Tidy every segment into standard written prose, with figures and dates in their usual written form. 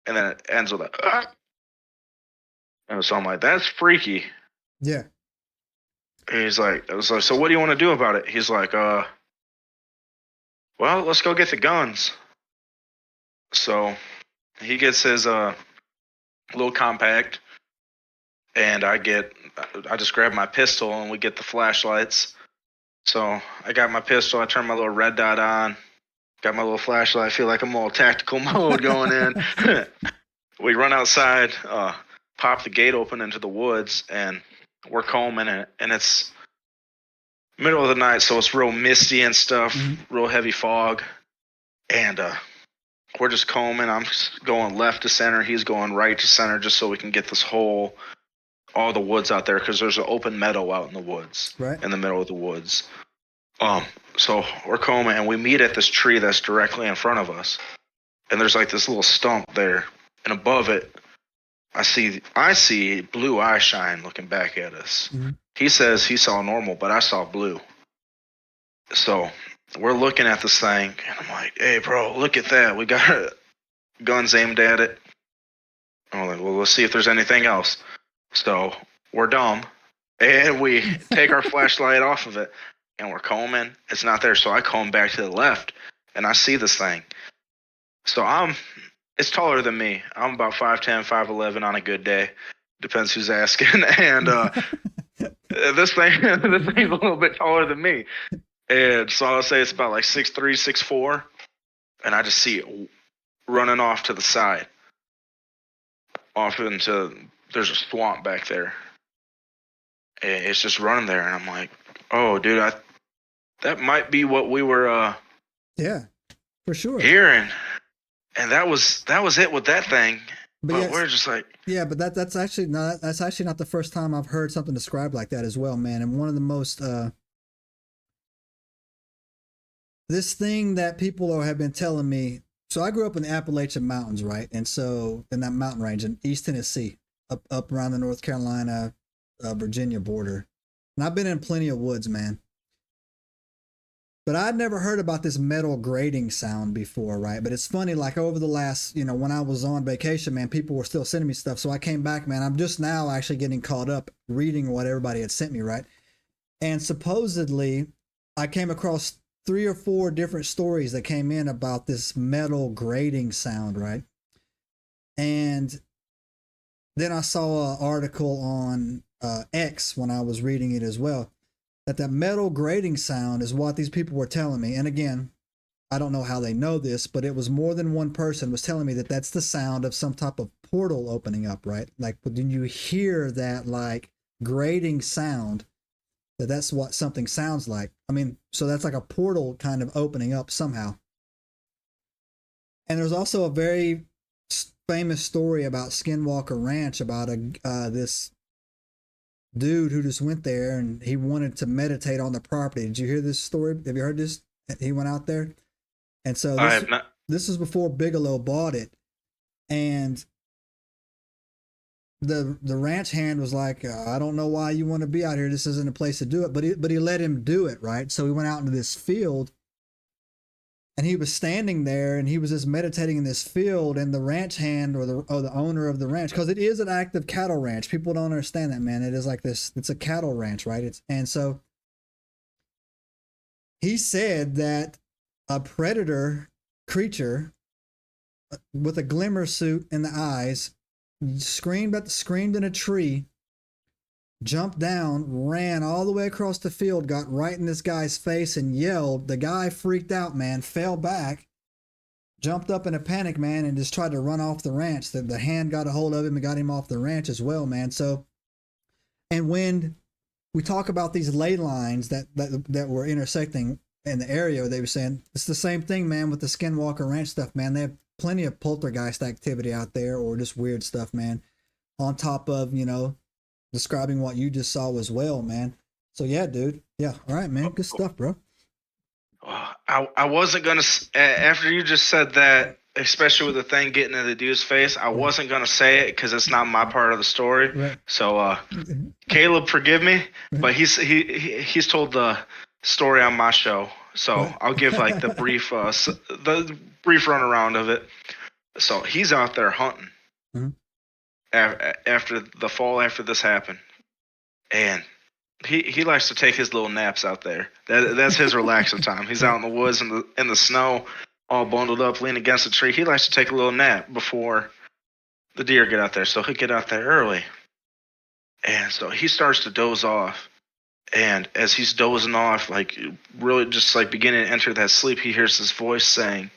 and then it ends with a. And so I'm like, that's freaky. Yeah. And he's like, I was like, so what do you want to do about it? He's like, well, let's go get the guns. So he gets his little compact, and I just grab my pistol, and we get the flashlights. So I got my pistol, I turn my little red dot on, got my little flashlight, I feel like I'm all tactical mode going in. We run outside, pop the gate open into the woods, and we're combing it, and it's middle of the night, so it's real misty and stuff, real heavy fog, and we're just combing. I'm going left to center, he's going right to center, just so we can get this whole, all the woods out there, because there's an open meadow out in the woods, right in the middle of the woods. So we're combing, and we meet at this tree that's directly in front of us, and there's like this little stump there, and above it, I see blue eye shine looking back at us. He says he saw normal, but I saw blue. So we're looking at this thing, and I'm like, hey, bro, look at that. We got guns aimed at it. I'm like, well, let's see if there's anything else. So we're dumb, and we take our flashlight off of it, and we're combing. It's not there, so I comb back to the left, and I see this thing. So it's taller than me. I'm about 5'10", 5'11" on a good day. Depends who's asking. And this thing's a little bit taller than me. And so I'll say it's about like 6'3", 6'4". And I just see it running off to the side. Off into, there's a swamp back there. And it's just running there. And I'm like, oh, dude, that might be what we were yeah, for sure hearing. And that was it with that thing. But we're just like, yeah, but that's actually not the first time I've heard something described like that as well, man. And one of the most this thing that people have been telling me. So I grew up in the Appalachian Mountains, right? And so in that mountain range in East Tennessee, up around the North Carolina, Virginia border, and I've been in plenty of woods, man. But I'd never heard about this metal grating sound before, right? But it's funny, like over the last, when I was on vacation, man, people were still sending me stuff. So I came back, man. I'm just now actually getting caught up reading what everybody had sent me, right? And supposedly, I came across 3 or 4 different stories that came in about this metal grating sound, right? And then I saw an article on X when I was reading it as well. That metal grating sound is what these people were telling me. And again, I don't know how they know this, but it was more than one person was telling me that that's the sound of some type of portal opening up, right? Like when you hear that like grating sound, that's what something sounds like. I mean, so that's like a portal kind of opening up somehow. And there's also a very famous story about Skinwalker Ranch about this dude who just went there and he wanted to meditate on the property. Did you hear this story? Have you heard this? He went out there, and so this was before Bigelow bought it, and the ranch hand was like, I don't know why you want to be out here. This isn't a place to do it. But he let him do it, right? So he went out into this field, and he was standing there, and he was just meditating in this field, and the ranch hand or the owner of the ranch, because it is an active cattle ranch. People don't understand that, man. It is like this. It's a cattle ranch, right? And so he said that a predator creature with a glimmer suit in the eyes screamed in a tree, jumped down, ran all the way across the field, got right in this guy's face and yelled. The guy freaked out, man, fell back, jumped up in a panic, man, and just tried to run off the ranch. The hand got a hold of him and got him off the ranch as well, man. So, and when we talk about these ley lines that were intersecting in the area, they were saying it's the same thing, man, with the Skinwalker Ranch stuff, man. They have plenty of poltergeist activity out there or just weird stuff, man, on top of, describing what you just saw as well, man. So yeah, dude. Yeah. All right, man. Good stuff, bro. I wasn't going to, after you just said that, especially with the thing getting in the dude's face, I wasn't going to say it because it's not my part of the story. Right. So, Caleb, forgive me, but he's told the story on my show. So I'll give like the brief runaround of it. So he's out there hunting Mhm. after the fall after this happened, and he likes to take his little naps out there. That's his relaxing time. He's out in the woods in the snow, all bundled up, leaning against a tree. He likes to take a little nap before the deer get out there. So he'll get out there early, and so he starts to doze off. And as he's dozing off, like really just like beginning to enter that sleep, he hears this voice saying,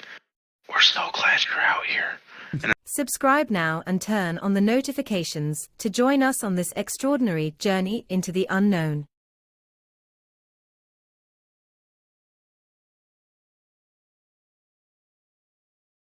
"We're so glad you're out here." Subscribe now and turn on the notifications to join us on this extraordinary journey into the unknown.